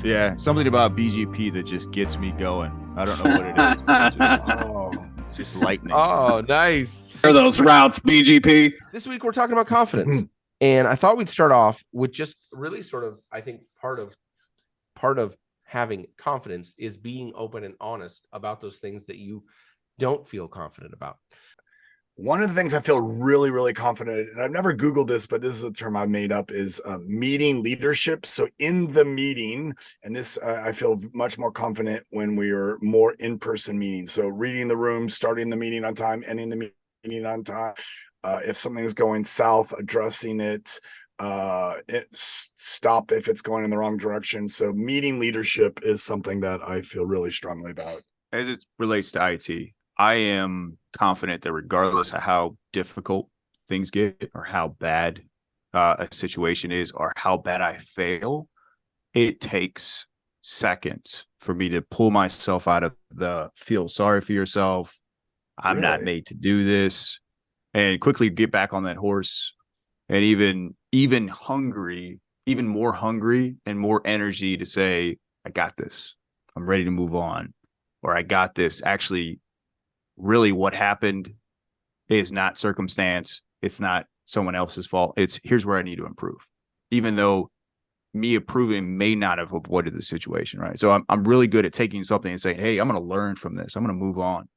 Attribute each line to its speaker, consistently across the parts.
Speaker 1: Yeah, something about BGP that just gets me going. I don't know what it is. Just lightning.
Speaker 2: Oh, nice.
Speaker 3: Are those routes, BGP?
Speaker 2: This week we're talking about confidence. And I thought we'd start off with just really sort of, I think part of having confidence is being open and honest about those things that you don't feel confident about.
Speaker 4: One of the things I feel really, really confident, and I've never Googled this, but this is a term I've made up, is meeting leadership. So in the meeting, and this I feel much more confident when we are more in-person meetings. So reading the room, starting the meeting on time, ending the meeting on time. If something is going south, addressing it, stop if it's going in the wrong direction. So meeting leadership is something that I feel really strongly about.
Speaker 1: As it relates to IT, I am confident that regardless of how difficult things get or how bad a situation is or how bad I fail, it takes seconds for me to pull myself out of the feel sorry for yourself. I'm not made to do this, and quickly get back on that horse. And even hungry, even more hungry and more energy to say, I got this. I'm ready to move on. Or I got this. Actually, really what happened is not circumstance. It's not someone else's fault. It's here's where I need to improve. Even though me approving may not have avoided the situation, right? So I'm really good at taking something and saying, hey, I'm going to learn from this. I'm going to move on.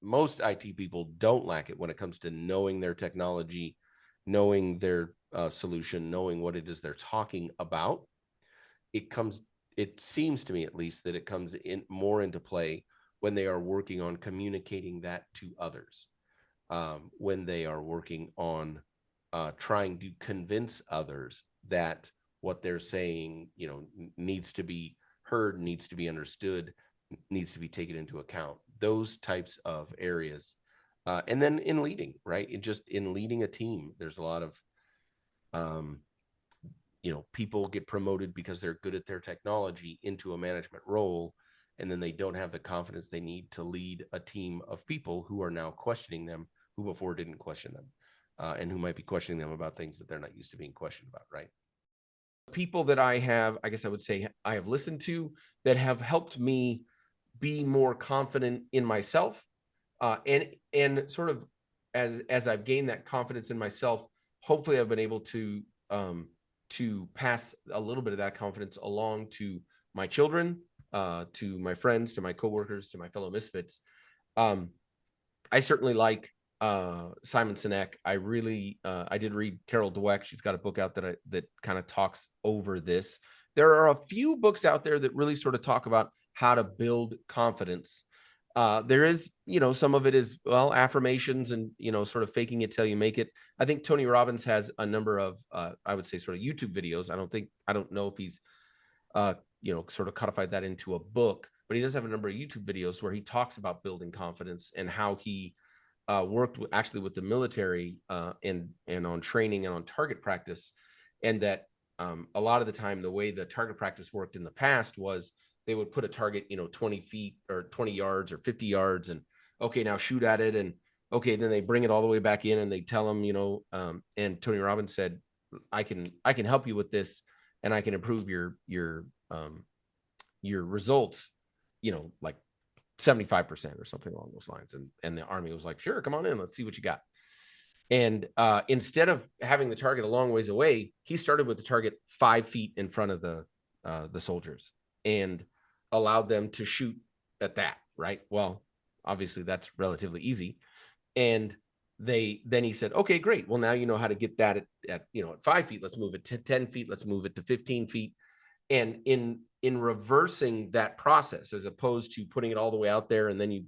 Speaker 2: Most IT people don't lack it when it comes to knowing their technology, knowing their solution, knowing what it is they're talking about. It seems to me at least that it comes in more into play when they are working on communicating that to others, when they are working on trying to convince others that what they're saying, needs to be heard, needs to be understood, needs to be taken into account. Those types of areas. And then in leading, right? In leading a team, there's a lot of, people get promoted because they're good at their technology into a management role, and then they don't have the confidence they need to lead a team of people who are now questioning them, who before didn't question them, and who might be questioning them about things that they're not used to being questioned about, right? People that I guess I would say I have listened to that have helped me be more confident in myself, and sort of as I've gained that confidence in myself, hopefully I've been able to pass a little bit of that confidence along to my children, to my friends, to my coworkers, to my fellow misfits. I certainly like Simon Sinek. I did read Carol Dweck. She's got a book out that kind of talks over this. There are a few books out there that really sort of talk about how to build confidence. There is, some of it is, affirmations and, sort of faking it till you make it. I think Tony Robbins has a number of, I would say, sort of YouTube videos. I don't know if he's, sort of codified that into a book, but he does have a number of YouTube videos where he talks about building confidence and how he worked with the military and on training and on target practice. And that a lot of the time, the way the target practice worked in the past was they would put a target, 20 feet or 20 yards or 50 yards, and okay, now shoot at it. And okay, then they bring it all the way back in and they tell them, and Tony Robbins said, I can help you with this, and I can improve your results, like 75% or something along those lines. And the Army was like, sure, come on in, let's see what you got. And instead of having the target a long ways away, he started with the target 5 feet in front of the soldiers and allowed them to shoot at that, right? Well, obviously that's relatively easy. And then he said, okay, great. Well, now you know how to get that at 5 feet. Let's move it to 10 feet. Let's move it to 15 feet. And in reversing that process, as opposed to putting it all the way out there, and then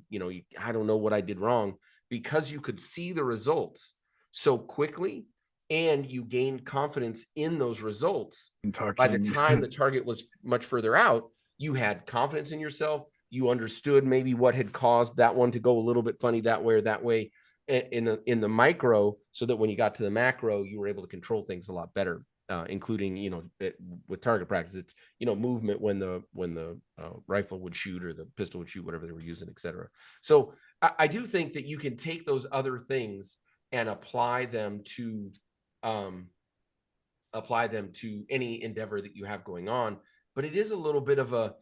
Speaker 2: I don't know what I did wrong, because you could see the results so quickly and you gained confidence in those results. By the time the target was much further out, you had confidence in yourself. You understood maybe what had caused that one to go a little bit funny that way or that way in the micro, so that when you got to the macro, you were able to control things a lot better. Including, with target practice, it's, movement when the rifle would shoot or the pistol would shoot, whatever they were using, etc. So I do think that you can take those other things and apply them to any endeavor that you have going on. But it is a little bit of a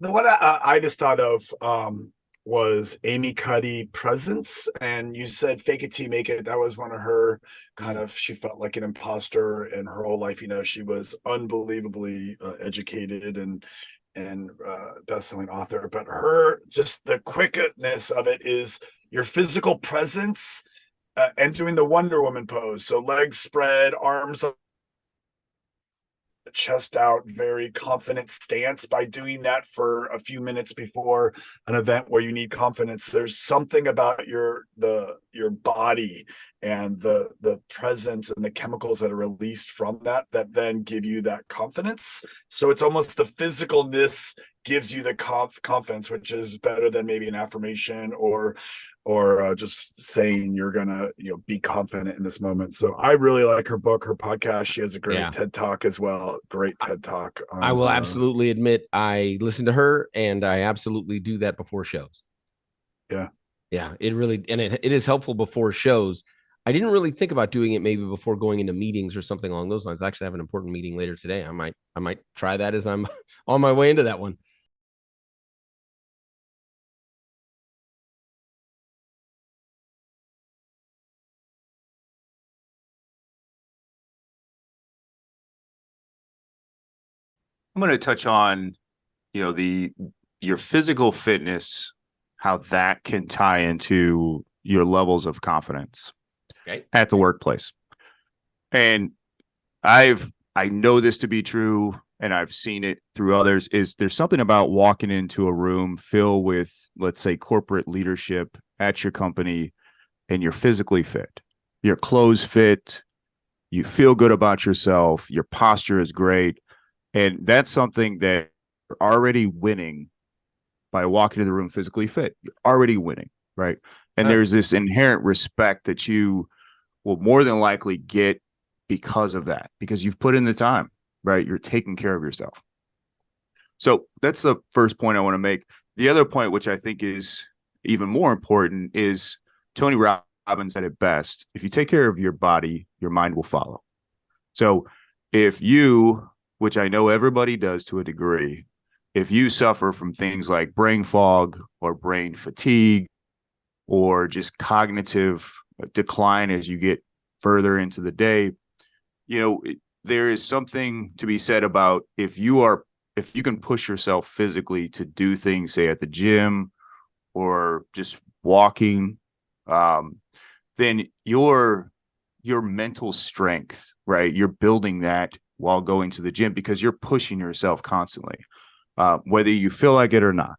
Speaker 4: The one I just thought of was Amy Cuddy Presence, and you said "fake it till you make it." That was one of her kind of. She felt like an imposter in her whole life. You know, she was unbelievably educated and best-selling author, but her just the quickness of it is your physical presence and doing the Wonder Woman pose. So legs spread, arms chest out, very confident stance. By doing that for a few minutes before an event where you need confidence, there's something about your body and the presence and the chemicals that are released from that then give you that confidence. So it's almost the physicalness gives you the confidence, which is better than maybe an affirmation or just saying you're gonna be confident in this moment. So I really like her book, her podcast. She has a great TED Talk as well. Great TED Talk.
Speaker 2: I will absolutely admit I listen to her, and I absolutely do that before shows. Yeah, it really, and it is helpful before shows. I didn't really think about doing it maybe before going into meetings or something along those lines. I actually have an important meeting later today. I might try that as I'm on my way into that one.
Speaker 1: I'm going to touch on, your physical fitness, how that can tie into your levels of confidence at the workplace. And I know this to be true, and I've seen it through others, is there's something about walking into a room filled with, let's say, corporate leadership at your company, and you're physically fit. Your clothes fit, you feel good about yourself, your posture is great. And that's something that you're already winning by walking in the room physically fit. You're already winning, right? And there's this inherent respect that you will more than likely get because of that, because you've put in the time, right? You're taking care of yourself. So that's the first point I want to make. The other point, which I think is even more important, is Tony Robbins said it best. If you take care of your body, your mind will follow. So if you, which I know everybody does to a degree, if you suffer from things like brain fog or brain fatigue or just cognitive decline as you get further into the day, there is something to be said about if you can push yourself physically to do things, say at the gym or just walking, then your mental strength, right? You're building that while going to the gym because you're pushing yourself constantly, whether you feel like it or not.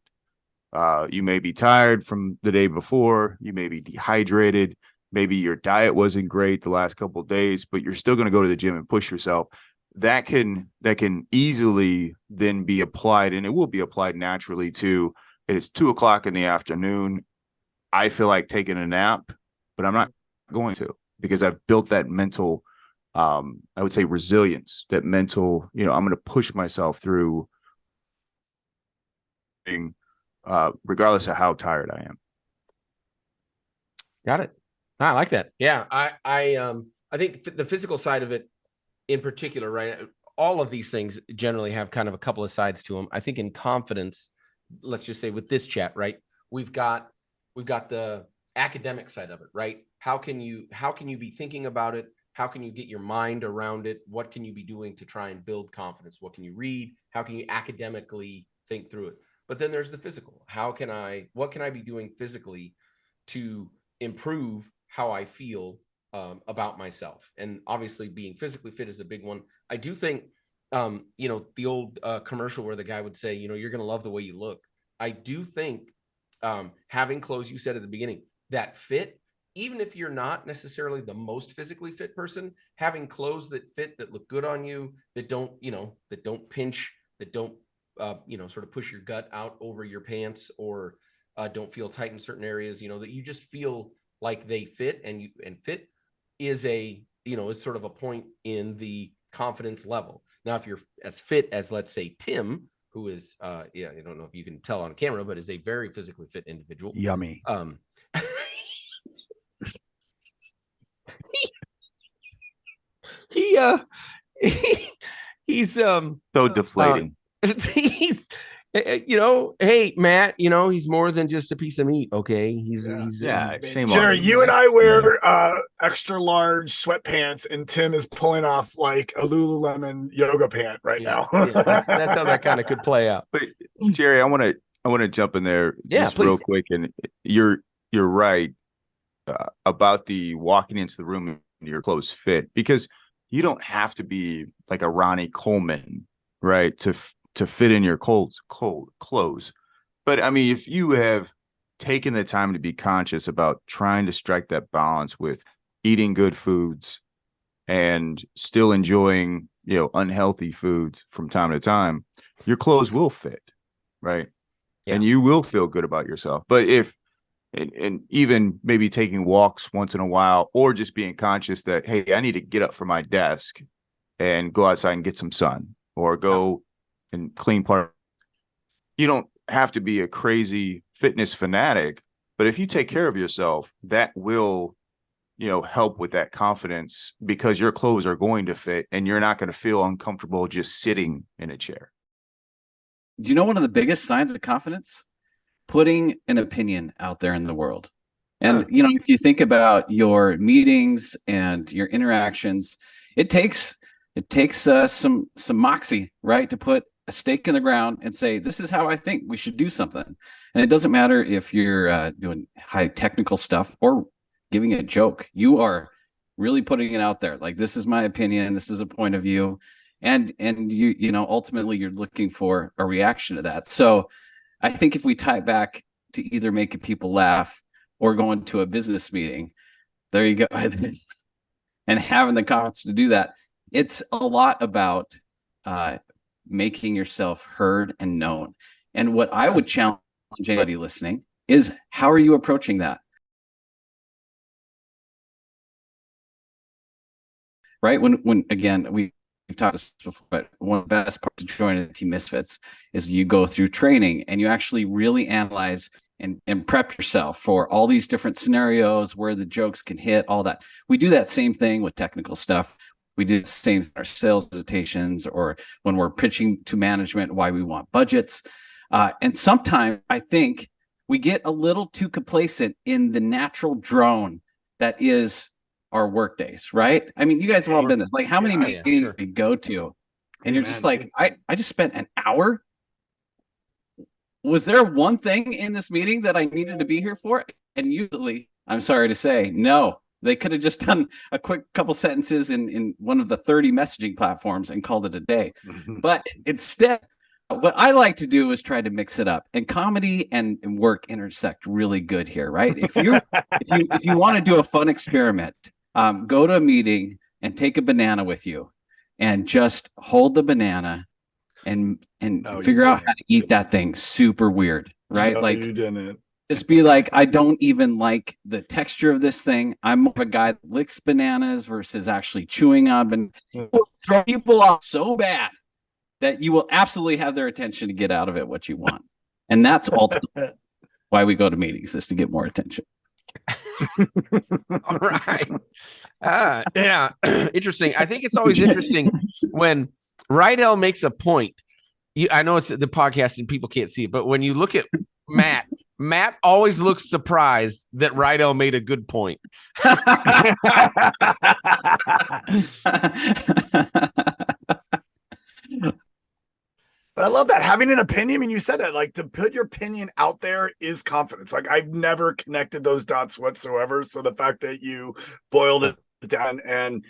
Speaker 1: You may be tired from the day before, you may be dehydrated, maybe your diet wasn't great the last couple of days, but you're still going to go to the gym and push yourself. That can easily then be applied, and it will be applied naturally to, it is 2:00 in the afternoon. I feel like taking a nap, but I'm not going to, because I've built that mental, I would say resilience, that mental, I'm going to push myself through, regardless of how tired I am.
Speaker 2: Got it. I like that. Yeah. I think the physical side of it in particular, right? All of these things generally have kind of a couple of sides to them. I think in confidence, let's just say with this chat, right? We've got the academic side of it, right? How can you be thinking about it? How can you get your mind around it? What can you be doing to try and build confidence? What can you read? How can you academically think through it? But then there's the physical. What can I be doing physically to improve how I feel about myself? And obviously being physically fit is a big one. I do think, the old commercial where the guy would say, you're going to love the way you look. I do think having clothes, you said at the beginning, that fit, even if you're not necessarily the most physically fit person, having clothes that fit, that look good on you, that don't pinch, that don't, sort of push your gut out over your pants, or don't feel tight in certain areas, that you just feel like they fit, and fit is is sort of a point in the confidence level. Now, if you're as fit as, let's say, Tim, who is yeah, I don't know if you can tell on camera, but is a very physically fit individual.
Speaker 4: Yummy.
Speaker 2: he he's
Speaker 1: So deflating.
Speaker 2: he's hey Matt, he's more than just a piece of meat. Okay, he's
Speaker 1: Shame on
Speaker 4: Jerry,
Speaker 1: you,
Speaker 4: you and
Speaker 1: man.
Speaker 4: I wear extra large sweatpants, and Tim is pulling off like a Lululemon yoga pant right now.
Speaker 2: that's how that kind of could play out.
Speaker 1: But Jerry, I want to jump in there just
Speaker 2: please.
Speaker 1: real quick, and you're right about the walking into the room in your clothes fit, because you don't have to be like a Ronnie Coleman, right, to fit in your cold clothes. But I mean, if you have taken the time to be conscious about trying to strike that balance with eating good foods and still enjoying, unhealthy foods from time to time, your clothes will fit, right?
Speaker 2: Yeah.
Speaker 1: And you will feel good about yourself. But if and even maybe taking walks once in a while, or just being conscious that, hey, I need to get up from my desk and go outside and get some sun, or go and clean part. You don't have to be a crazy fitness fanatic, but if you take care of yourself, that will, help with that confidence, because your clothes are going to fit and you're not going to feel uncomfortable just sitting in a chair.
Speaker 3: Do you know one of the biggest signs of confidence? Putting an opinion out there in the world. And, if you think about your meetings and your interactions, it takes some moxie, right? To put a stake in the ground and say, this is how I think we should do something. And it doesn't matter if you're doing high technical stuff or giving a joke. You are really putting it out there. Like, this is my opinion. This is a point of view. And you ultimately you're looking for a reaction to that. So I think if we tie it back to either making people laugh or going to a business meeting, there you go. And having the confidence to do that, it's a lot about making yourself heard and known. And what I would challenge anybody listening is, how are you approaching that? Right? When again, we've talked this before, but one of the best parts of joining Team Misfits is you go through training and you actually really analyze and prep yourself for all these different scenarios where the jokes can hit, all that. We do that same thing with technical stuff. We do the same in our sales presentations, or when we're pitching to management why we want budgets. And sometimes I think we get a little too complacent in the natural drone that is our work days, right? I mean, you guys have all been this. Like, how many meetings we go to, and you're just like, I just spent an hour. Was there one thing in this meeting that I needed to be here for? And usually, I'm sorry to say, no. They could have just done a quick couple sentences in one of the 30 messaging platforms and called it a day. But instead, what I like to do is try to mix it up. And comedy and work intersect really good here, right? If you want to do a fun experiment, go to a meeting and take a banana with you and just hold the banana and figure out how to eat that thing super weird, right?
Speaker 4: No,
Speaker 3: like,
Speaker 4: you didn't.
Speaker 3: Just be like, I don't even like the texture of this thing. I'm a guy that licks bananas versus actually chewing on bananas. Throw people off so bad that you will absolutely have their attention to get out of it what you want. And that's ultimately why we go to meetings, is to get more attention.
Speaker 2: All right. Yeah. Interesting. I think it's always interesting when Rydell makes a point. I know it's the podcast and people can't see it, but when you look at Matt always looks surprised that Rydell made a good point.
Speaker 4: But I love that, having an opinion. I mean, you said that, like, to put your opinion out there is confidence. Like, I've never connected those dots whatsoever. So the fact that you boiled it down, and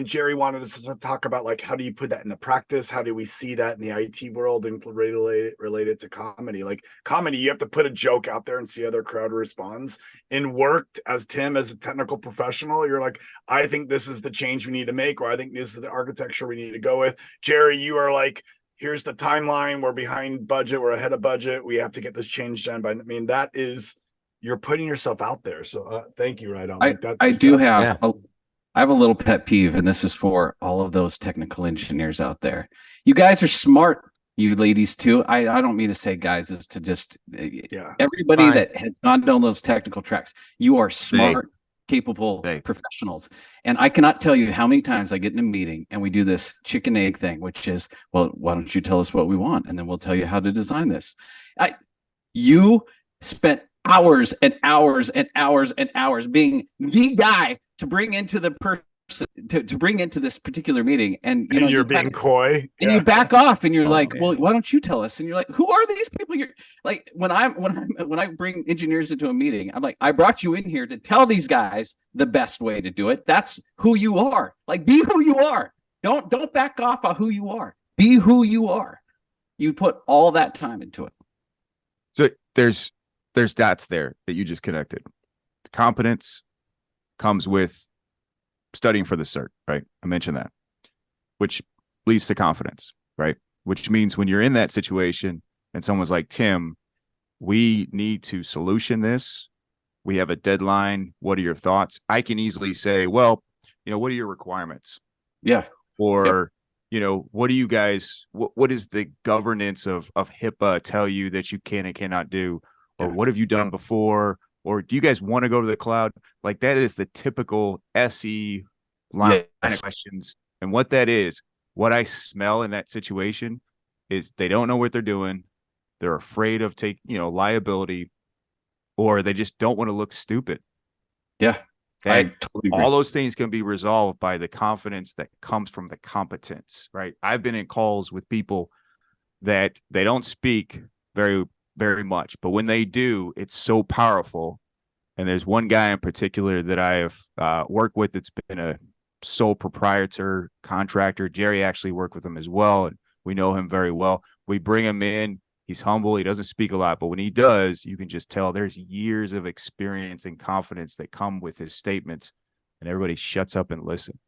Speaker 4: Jerry wanted us to talk about, like, how do you put that into practice? How do we see that in the IT world and relate it to comedy? Like, comedy, you have to put a joke out there and see how their crowd responds. In work, as Tim, as a technical professional, you're like, I think this is the change we need to make, or I think this is the architecture we need to go with. Jerry, you are like, here's the timeline. We're behind budget. We're ahead of budget. We have to get this change done. But I mean, that is, you're putting yourself out there. So thank you, Rydell.
Speaker 3: I have a little pet peeve, and this is for all of those technical engineers out there. You guys are smart. you ladies too. I don't mean to say guys, is to just
Speaker 4: Yeah.
Speaker 3: everybody
Speaker 1: Fine.
Speaker 3: that has gone down those technical tracks. You are smart, capable professionals. And I cannot tell you how many times I get in a meeting and we do this chicken egg thing, which is, well, why don't you tell us what we want? And then we'll tell you how to design this. You spent hours and hours and hours and hours being the guy to bring into the person to bring into this particular meeting, and you know
Speaker 4: you're being coy,
Speaker 3: and you back off, and you're like, well, why don't you tell us? And you're like, who are these people? You're like, when I bring engineers into a meeting, I'm like, I brought you in here to tell these guys the best way to do it. That's who you are. Like, be who you are. Don't back off on who you are. Be who you are. You put all that time into it.
Speaker 1: So there's dots there that you just connected. Competence comes with studying for the cert, right? I mentioned that, which leads to confidence, right? Which means when you're in that situation and someone's like, Tim, we need to solution this. We have a deadline. What are your thoughts? I can easily say, well, what are your requirements?
Speaker 3: Yeah.
Speaker 1: Or, what do you guys, what is the governance of HIPAA tell you that you can and cannot do? Or what have you done before? Or do you guys want to go to the cloud? Like, that is the typical SE line of questions. And what that is, what I smell in that situation is they don't know what they're doing. They're afraid of liability, or they just don't want to look stupid.
Speaker 3: Yeah.
Speaker 1: And all those things can be resolved by the confidence that comes from the competence, right? I've been in calls with people that they don't speak very, very much, but when they do, it's so powerful. And there's one guy in particular that I have worked with that's been a sole proprietor contractor. Jerry actually worked with him as well, and we know him very well. We bring him in. He's humble. He doesn't speak a lot, but when he does, you can just tell there's years of experience and confidence that come with his statements, and everybody shuts up and listen.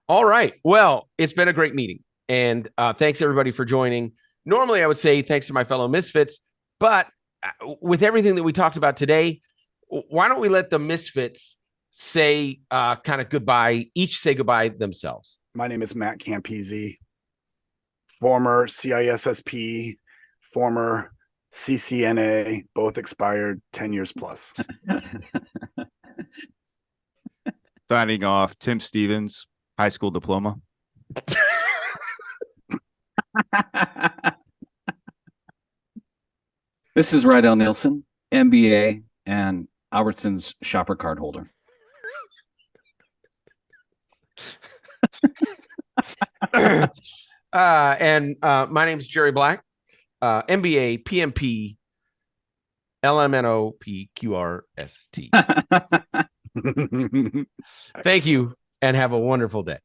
Speaker 2: All right. Well, it's been a great meeting, and thanks everybody for joining. Normally, I would say thanks to my fellow Misfits, but with everything that we talked about today, why don't we let the Misfits say kind of goodbye, each say goodbye themselves.
Speaker 4: My name is Matt Campese, former CISSP, former CCNA, both expired 10 years plus.
Speaker 1: Signing off, Tim Stevens, high school diploma.
Speaker 3: This is Rydell Nielsen, MBA, and Albertson's shopper card holder.
Speaker 2: And my name is Jerry Black, MBA, PMP, LMNOPQRST. Thank you and have a wonderful day.